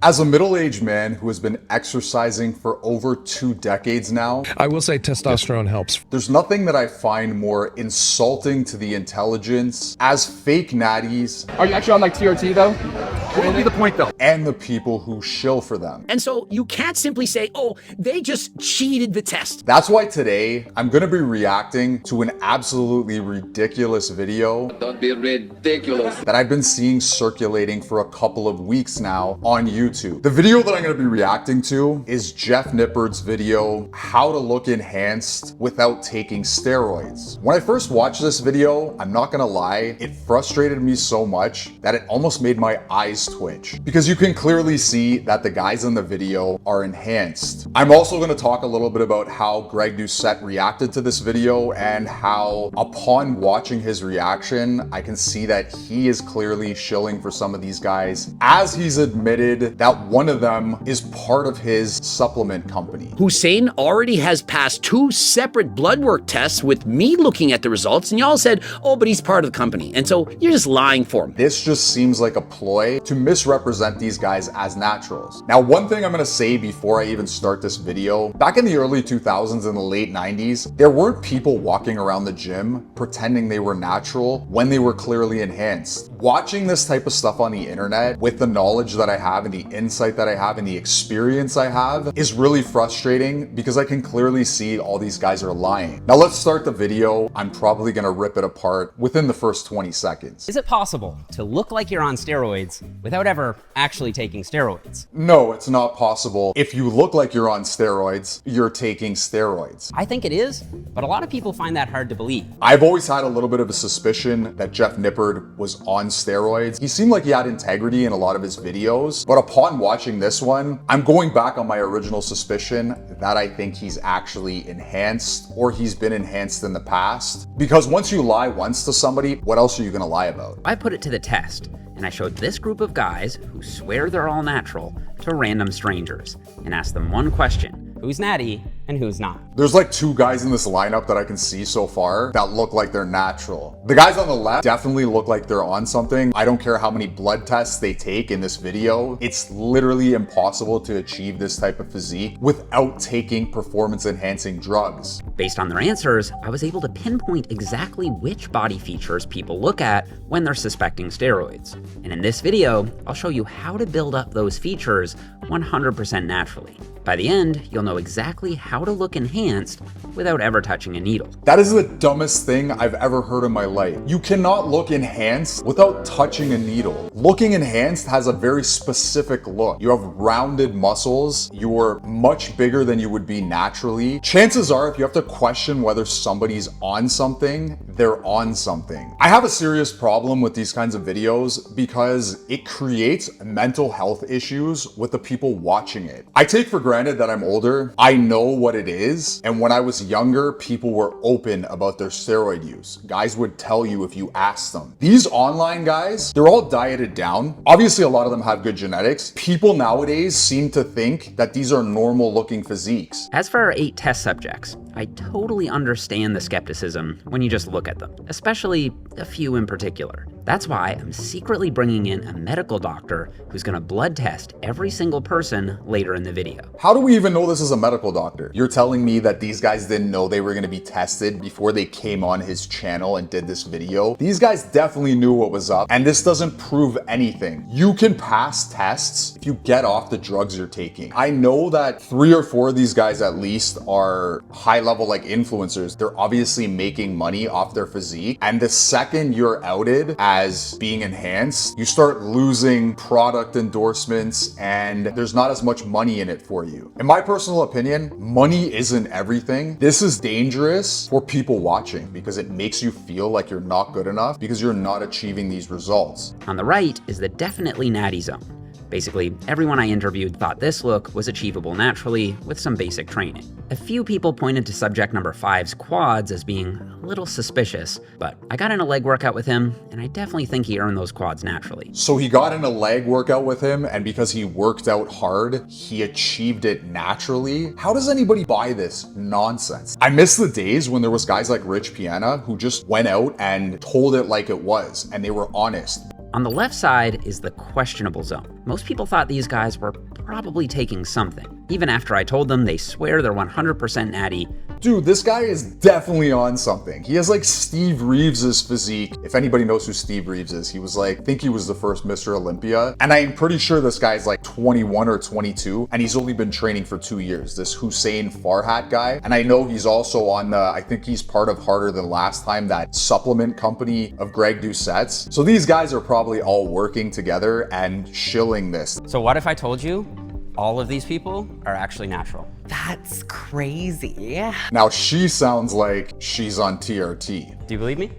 As a middle-aged man who has been exercising for over 2 decades now, I will say testosterone helps. there's nothing that I find more insulting to the intelligence as fake natties. Are you actually on like TRT though? What would be the point though? And the people who shill for them. And so you can't simply say, oh, they just cheated the test. That's why today I'm gonna be reacting to an absolutely ridiculous video. Don't be ridiculous. That I've been seeing circulating for a couple of weeks now on YouTube. The video that I'm gonna be reacting to is Jeff Nippard's video, How to Look Enhanced Without Taking Steroids. When I first watched this video, I'm not gonna lie, it frustrated me so much that it almost made my eyes twitch, because you can clearly see that the guys in the video are enhanced. I'm also going to talk a little bit about how Greg Doucette reacted to this video and how upon watching his reaction, I can see that he is clearly shilling for some of these guys, as he's admitted that one of them is part of his supplement company. Hussein already has passed 2 separate blood work tests with me looking at the results, and y'all said, oh, but he's part of the company. And so you're just lying for him. This just seems like a ploy to misrepresent these guys as naturals. Now, one thing I'm gonna say before I even start this video, back in the early 2000s and the late 90s, there weren't people walking around the gym pretending they were natural when they were clearly enhanced. Watching this type of stuff on the internet with the knowledge that I have and the insight that I have and the experience I have is really frustrating, because I can clearly see all these guys are lying. Now let's start the video. I'm probably gonna rip it apart within the first 20 seconds. Is it possible to look like you're on steroids without ever actually taking steroids? No, it's not possible. If you look like you're on steroids, you're taking steroids. I think it is, but a lot of people find that hard to believe. I've always had a little bit of a suspicion that Jeff Nippard was on steroids. He seemed like he had integrity in a lot of his videos, but upon watching this one, I'm going back on my original suspicion that I think he's actually enhanced, or he's been enhanced in the past. Because once you lie once to somebody, what else are you gonna lie about? I put it to the test, and I showed this group of guys who swear they're all natural to random strangers and asked them one question: who's natty and who's not? There's like 2 guys in this lineup that I can see so far that look like they're natural. The guys on the left definitely look like they're on something. I don't care how many blood tests they take in this video. It's literally impossible to achieve this type of physique without taking performance enhancing drugs. Based on their answers, I was able to pinpoint exactly which body features people look at when they're suspecting steroids. And in this video, I'll show you how to build up those features 100% naturally. By the end, you'll know exactly how to look enhanced without ever touching a needle. That is the dumbest thing I've ever heard in my life. You cannot look enhanced without touching a needle. Looking enhanced has a very specific look. You have rounded muscles. You're much bigger than you would be naturally. Chances are, if you have to question whether somebody's on something, they're on something. I have a serious problem with these kinds of videos because it creates mental health issues with the people watching it. I take for granted that I'm older. I know what it is. And when I was younger, people were open about their steroid use. Guys would tell you if you asked them. These online guys, they're all dieted down. Obviously, a lot of them have good genetics. People nowadays seem to think that these are normal looking physiques. As for our 8 test subjects, I totally understand the skepticism when you just look at them, especially a few in particular. That's why I'm secretly bringing in a medical doctor who's gonna blood test every single person later in the video. How do we even know this is a medical doctor? You're telling me that these guys didn't know they were gonna be tested before they came on his channel and did this video? These guys definitely knew what was up, and this doesn't prove anything. You can pass tests if you get off the drugs you're taking. I know that 3 or 4 of these guys at least are high level like influencers. They're obviously making money off their physique, and the second you're outed as being enhanced, you start losing product endorsements and there's not as much money in it for you. In my personal opinion, money isn't everything. This is dangerous for people watching because it makes you feel like you're not good enough because you're not achieving these results. On the right is the definitely natty zone. Basically, everyone I interviewed thought this look was achievable naturally with some basic training. A few people pointed to subject number 5's quads as being a little suspicious, but I got in a leg workout with him, and I definitely think he earned those quads naturally. So he got in a leg workout with him, and because he worked out hard, he achieved it naturally? How does anybody buy this nonsense? I miss the days when there was guys like Rich Piana who just went out and told it like it was, and they were honest. On the left side is the questionable zone. Most people thought these guys were probably taking something. Even after I told them they swear they're 100% natty. Dude, this guy is definitely on something. He has like Steve Reeves's physique. If anybody knows who Steve Reeves is, he was like, I think he was the first Mr. Olympia. And I'm pretty sure this guy's like 21 or 22, and he's only been training for 2 years, this Hussein Farhat guy. And I know he's also on the, I think he's part of Harder Than Last Time, that supplement company of Greg Doucette's. So these guys are probably all working together and shilling this. So what if I told you all of these people are actually natural? That's crazy. Now she sounds like she's on TRT. Do you believe me?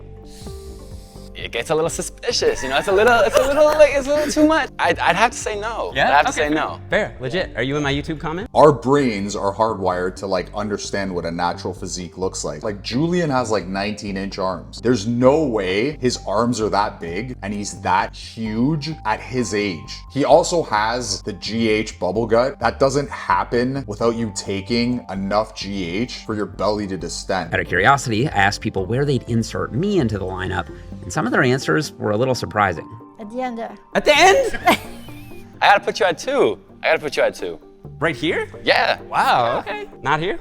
It gets a little suspicious, you know. It's a little too much. I'd have to say no. Yeah? I'd have to Okay, say no. Fair, legit. Are you in my YouTube comment? Our brains are hardwired to like understand what a natural physique looks like. Like Julian has like 19-inch arms. There's no way his arms are that big and he's that huge at his age. He also has the GH bubble gut. That doesn't happen without you taking enough GH for your belly to distend. Out of curiosity, I asked people where they'd insert me into the lineup, and some of their answers were a little surprising. At the end there. At the end? I gotta put you at 2. Right here? Yeah. Wow, okay. Not here?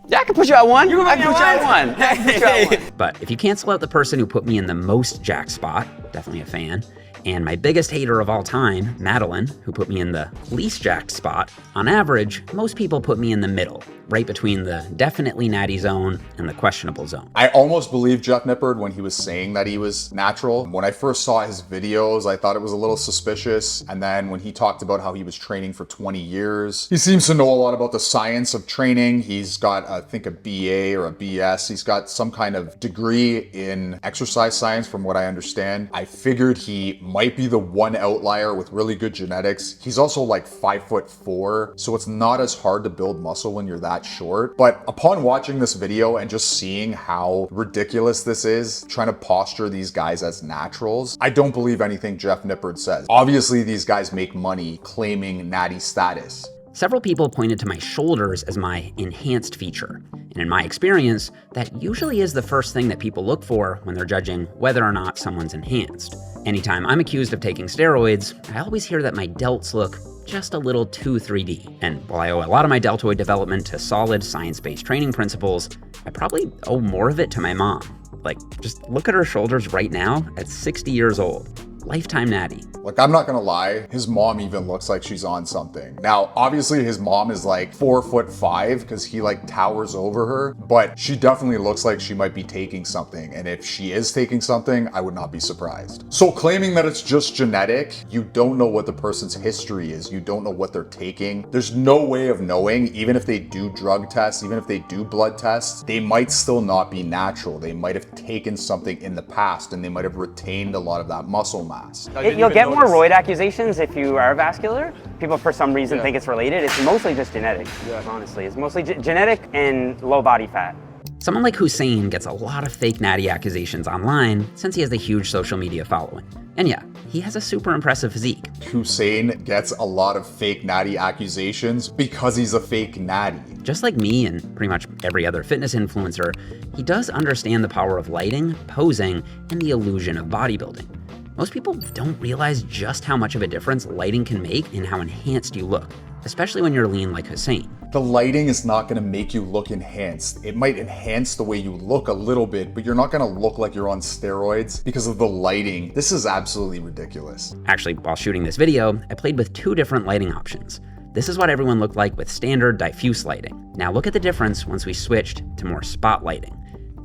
Yeah, I can put you at 1. You I can put you at 1. Yeah, I can put you at 1. But if you cancel out the person who put me in the most jacked spot, definitely a fan, and my biggest hater of all time, Madeline, who put me in the least jacked spot, on average, most people put me in the middle, right between the definitely natty zone and the questionable zone. I almost believed Jeff Nippard when he was saying that he was natural. When I first saw his videos, I thought it was a little suspicious. And then when he talked about how he was training for 20 years, he seems to know a lot about the science of training. He's got, I think, a BA or a BS. He's got some kind of degree in exercise science from what I understand. I figured he might be the one outlier with really good genetics. He's also like 5'4", so it's not as hard to build muscle when you're that short. But upon watching this video and just seeing how ridiculous this is, trying to posture these guys as naturals, I don't believe anything Jeff Nippard says. Obviously, these guys make money claiming natty status. Several people pointed to my shoulders as my enhanced feature. And in my experience, that usually is the first thing that people look for when they're judging whether or not someone's enhanced. Anytime I'm accused of taking steroids, I always hear that my delts look just a little too 3D. And while I owe a lot of my deltoid development to solid science-based training principles, I probably owe more of it to my mom. Like, just look at her shoulders right now at 60 years old. Lifetime natty. Like, I'm not gonna lie, his mom even looks like she's on something. Now, obviously his mom is like 4'5" because he like towers over her, but she definitely looks like she might be taking something. And if she is taking something, I would not be surprised. So claiming that it's just genetic, you don't know what the person's history is. You don't know what they're taking. There's no way of knowing, even if they do drug tests, even if they do blood tests, they might still not be natural. They might have taken something in the past and they might have retained a lot of that muscle mass. You'll get more roid accusations if you are vascular. People for some reason think it's related. It's mostly just genetic, honestly. It's mostly genetic and low body fat. Someone like Hussein gets a lot of fake natty accusations online since he has a huge social media following. And yeah, he has a super impressive physique. Hussein gets a lot of fake natty accusations because he's a fake natty. Just like me and pretty much every other fitness influencer, he does understand the power of lighting, posing, and the illusion of bodybuilding. Most people don't realize just how much of a difference lighting can make in how enhanced you look, especially when you're lean like Hussein. The lighting is not gonna make you look enhanced. It might enhance the way you look a little bit, but you're not gonna look like you're on steroids because of the lighting. This is absolutely ridiculous. Actually, while shooting this video, I played with 2 different lighting options. This is what everyone looked like with standard diffuse lighting. Now look at the difference once we switched to more spot lighting.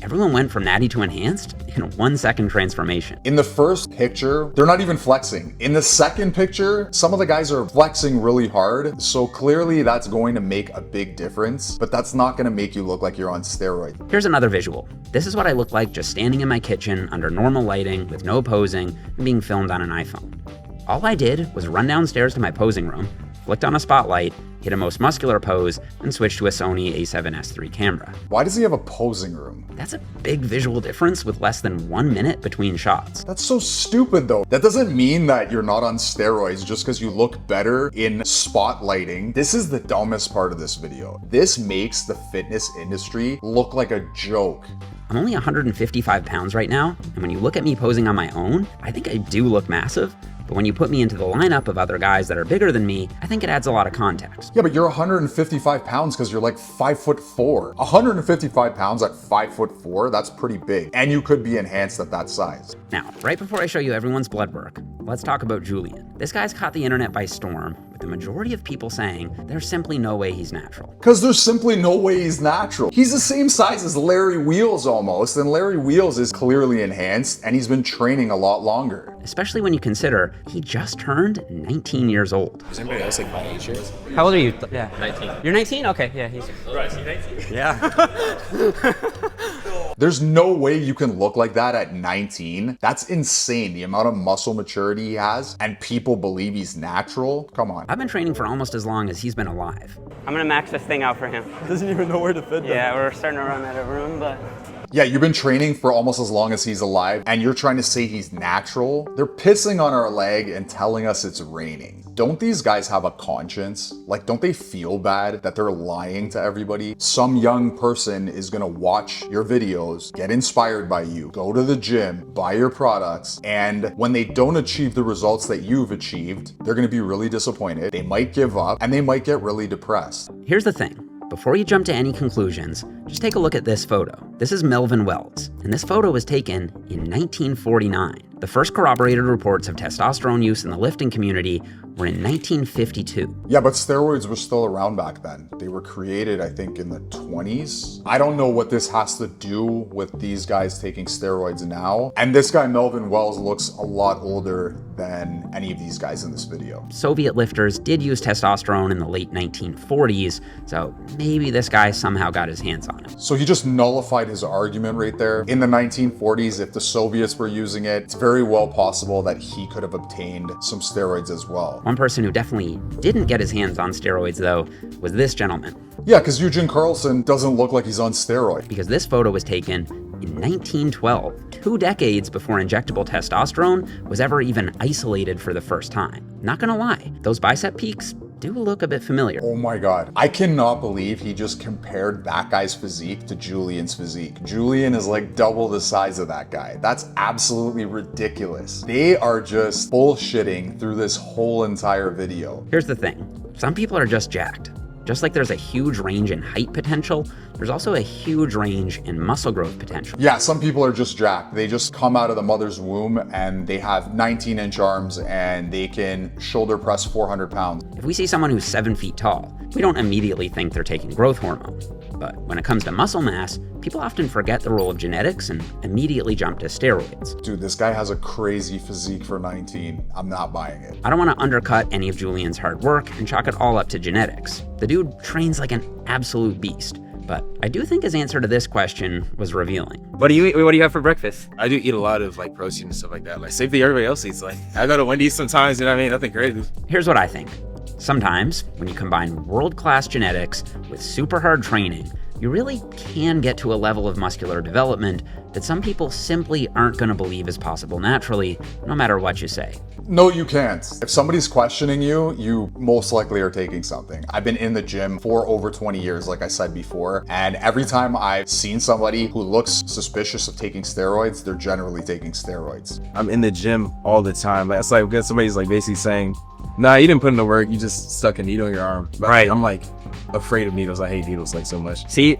Everyone went from natty to enhanced in a 1-second transformation. In the first picture, they're not even flexing. In the second picture, some of the guys are flexing really hard. So clearly that's going to make a big difference, but that's not going to make you look like you're on steroids. Here's another visual. This is what I look like just standing in my kitchen under normal lighting with no posing and being filmed on an iPhone. All I did was run downstairs to my posing room, flicked on a spotlight, hit a most muscular pose, and switched to a Sony a7S III camera. Why does he have a posing room? That's a big visual difference with less than 1 minute between shots. That's so stupid though. That doesn't mean that you're not on steroids just because you look better in spotlighting. This is the dumbest part of this video. This makes the fitness industry look like a joke. I'm only 155 pounds right now, and when you look at me posing on my own, I think I do look massive. But when you put me into the lineup of other guys that are bigger than me, I think it adds a lot of context. Yeah, but you're 155 pounds because you're like 5'4". 155 pounds at 5'4", that's pretty big. And you could be enhanced at that size. Now, right before I show you everyone's blood work, let's talk about Julian. This guy's caught the internet by storm, with the majority of people saying there's simply no way he's natural. Because there's simply no way he's natural. He's the same size as Larry Wheels almost, and Larry Wheels is clearly enhanced, and he's been training a lot longer. Especially when you consider he just turned 19 years old. Is anybody else like my age here? How old are you? Yeah. 19. You're 19? Okay, yeah, he's... Right, is he 19? Yeah. There's no way you can look like that at 19. That's insane, the amount of muscle maturity he has, and people believe he's natural. Come on. I've been training for almost as long as he's been alive. I'm gonna max this thing out for him. Doesn't even know where to fit them. Yeah, we're starting to run out of room, but... Yeah, you've been training for almost as long as he's alive, and you're trying to say he's natural? They're pissing on our leg and telling us it's raining. Don't these guys have a conscience? Like, don't they feel bad that they're lying to everybody? Some young person is gonna watch your videos, get inspired by you, go to the gym, buy your products, and when they don't achieve the results that you've achieved, they're gonna be really disappointed. They might give up, and they might get really depressed. Here's the thing. Before you jump to any conclusions, just take a look at this photo. This is Melvin Wells, and this photo was taken in 1949. The first corroborated reports of testosterone use in the lifting community were in 1952. Yeah, but steroids were still around back then. They were created, I think, in the 20s. I don't know what this has to do with these guys taking steroids now. And this guy, Melvin Wells, looks a lot older than any of these guys in this video. Soviet lifters did use testosterone in the late 1940s, so maybe this guy somehow got his hands on it. So he just nullified his argument right there. In the 1940s, if the Soviets were using it, it's very well possible that he could have obtained some steroids as well. One person who definitely didn't get his hands on steroids, though, was this gentleman. Yeah, because Eugene Carlson doesn't look like he's on steroids. Because this photo was taken in 1912, 2 decades before injectable testosterone was ever even isolated for the first time. Not gonna lie, those bicep peaks do look a bit familiar. Oh my God. I cannot believe he just compared that guy's physique to Julian's physique. Julian is like double the size of that guy. That's absolutely ridiculous. They are just bullshitting through this whole entire video. Here's the thing. Some people are just jacked. Just like there's a huge range in height potential, there's also a huge range in muscle growth potential. Yeah, some people are just jacked. They just come out of the mother's womb and they have 19-inch arms and they can shoulder press 400 pounds. If we see someone who's 7 feet tall, we don't immediately think they're taking growth hormone. But when it comes to muscle mass, people often forget the role of genetics and immediately jump to steroids. Dude, this guy has a crazy physique for 19. I'm not buying it. I don't want to undercut any of Julian's hard work and chalk it all up to genetics. The dude trains like an absolute beast. But I do think his answer to this question was revealing. What do you have for breakfast? I do eat a lot of like protein and stuff like that. Like same thing everybody else eats. Like I go to Wendy's sometimes, you know what I mean? Nothing crazy. Here's what I think. Sometimes, when you combine world-class genetics with super hard training, you really can get to a level of muscular development that some people simply aren't going to believe is possible naturally, no matter what you say. No, you can't. If somebody's questioning you, you most likely are taking something. I've been in the gym for over 20 years, like I said before, and every time I've seen somebody who looks suspicious of taking steroids, they're generally taking steroids. I'm in the gym all the time. Like, it's like when somebody's like basically saying, nah, you didn't put in the work, you just stuck a needle in your arm. But Right. I'm like afraid of needles. I hate needles like so much. See,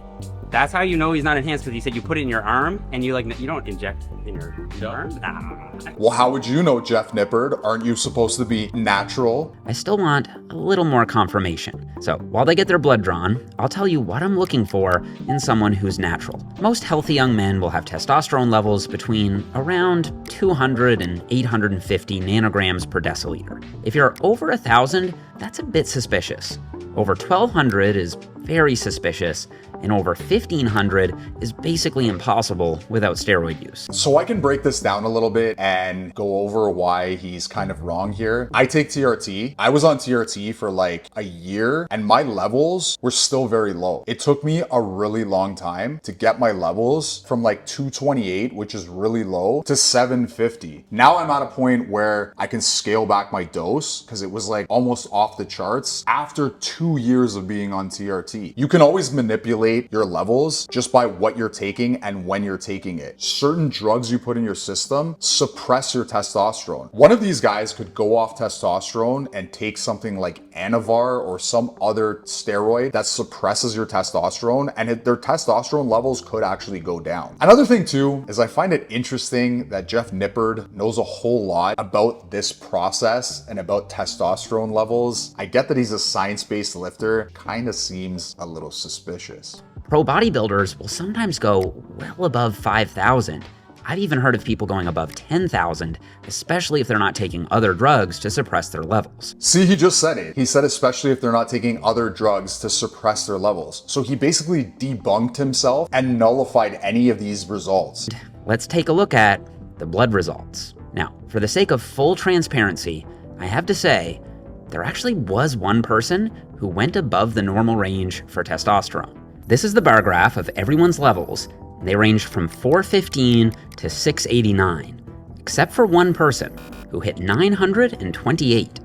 that's how you know he's not enhanced, because you said you put it in your arm and you don't inject in your arm. Nah. Well, how would you know, Jeff Nippard? Aren't you supposed to be natural? I still want a little more confirmation. So while they get their blood drawn, I'll tell you what I'm looking for in someone who's natural. Most healthy young men will have testosterone levels between around 200 and 850 nanograms per deciliter. If you're over 1,000, that's a bit suspicious. Over 1,200 is very suspicious, and over 1,500 is basically impossible without steroid use. So I can break this down a little bit and go over why he's kind of wrong here. I take TRT. I was on TRT for like a year and my levels were still very low. It took me a really long time to get my levels from like 228, which is really low, to 750. Now I'm at a point where I can scale back my dose because it was like almost off the charts after 2 years of being on TRT. You can always manipulate your levels just by what you're taking and when you're taking it. Certain drugs you put in your system suppress your testosterone. One of these guys could go off testosterone and take something like Anavar or some other steroid that suppresses your testosterone, and their testosterone levels could actually go down. Another thing too is I find it interesting that Jeff Nippard knows a whole lot about this process and about testosterone levels. I get that he's a science-based lifter, kind of seems a little suspicious. Pro bodybuilders will sometimes go well above 5,000. I've even heard of people going above 10,000, especially if they're not taking other drugs to suppress their levels. See, he just said it. He said especially if they're not taking other drugs to suppress their levels. So he basically debunked himself and nullified any of these results. Let's take a look at the blood results. Now, for the sake of full transparency, I have to say, there actually was one person who went above the normal range for testosterone. This is the bar graph of everyone's levels. They ranged from 415 to 689, except for one person who hit 928.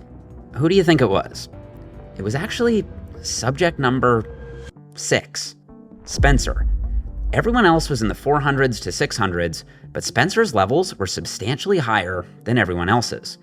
Who do you think it was? It was actually subject number 6, Spencer. Everyone else was in the 400s to 600s, but Spencer's levels were substantially higher than everyone else's.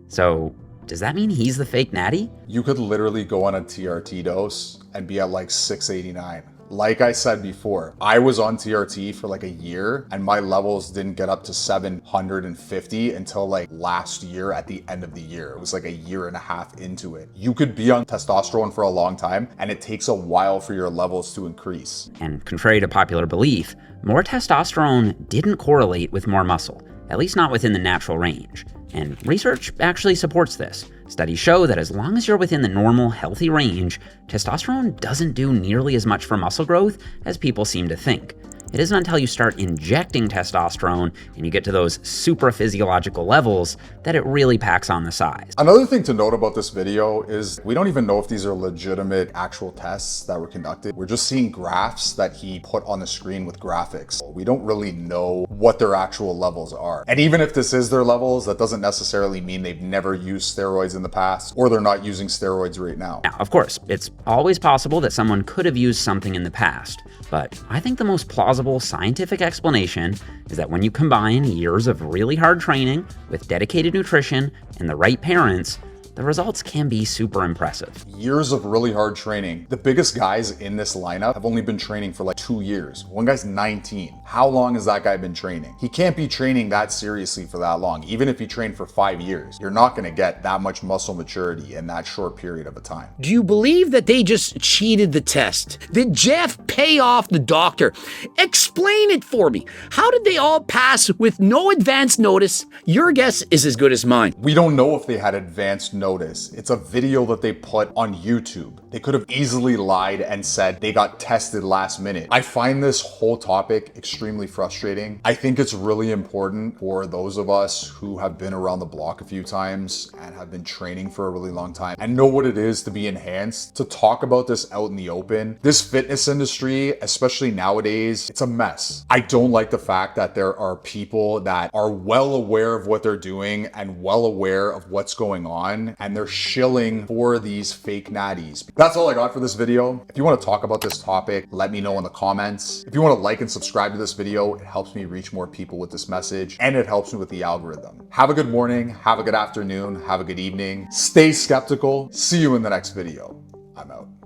So, does that mean he's the fake natty? You could literally go on a TRT dose and be at like 689. Like I said before, I was on TRT for like a year and my levels didn't get up to 750 until like last year at the end of the year. It was like a year and a half into it. You could be on testosterone for a long time and it takes a while for your levels to increase. And contrary to popular belief, more testosterone didn't correlate with more muscle, at least not within the natural range. And research actually supports this. Studies show that as long as you're within the normal, healthy range, testosterone doesn't do nearly as much for muscle growth as people seem to think. It isn't until you start injecting testosterone and you get to those super physiological levels that it really packs on the size. Another thing to note about this video is we don't even know if these are legitimate actual tests that were conducted. We're just seeing graphs that he put on the screen with graphics. We don't really know what their actual levels are. And even if this is their levels, that doesn't necessarily mean they've never used steroids in the past or they're not using steroids right now. Now, of course, it's always possible that someone could have used something in the past, but I think the most plausible scientific explanation is that when you combine years of really hard training with dedicated nutrition and the right parents, the results can be super impressive. Years of really hard training. The biggest guys in this lineup have only been training for like 2 years. One guy's 19. How long has that guy been training? He can't be training that seriously for that long. Even if he trained for 5 years, you're not gonna get that much muscle maturity in that short period of a time. Do you believe that they just cheated the test? Did Jeff pay off the doctor? Explain it for me. How did they all pass with no advance notice? Your guess is as good as mine. We don't know if they had advanced notice. It's a video that they put on YouTube. They could have easily lied and said they got tested last minute. I find this whole topic extremely frustrating. I think it's really important for those of us who have been around the block a few times and have been training for a really long time and know what it is to be enhanced, to talk about this out in the open. This fitness industry, especially nowadays, it's a mess. I don't like the fact that there are people that are well aware of what they're doing and well aware of what's going on, and they're shilling for these fake natties. That's all I got for this video. If you want to talk about this topic, let me know in the comments. If you want to like and subscribe to this video, it helps me reach more people with this message and it helps me with the algorithm. Have a good morning, have a good afternoon, have a good evening. Stay skeptical. See you in the next video. I'm out.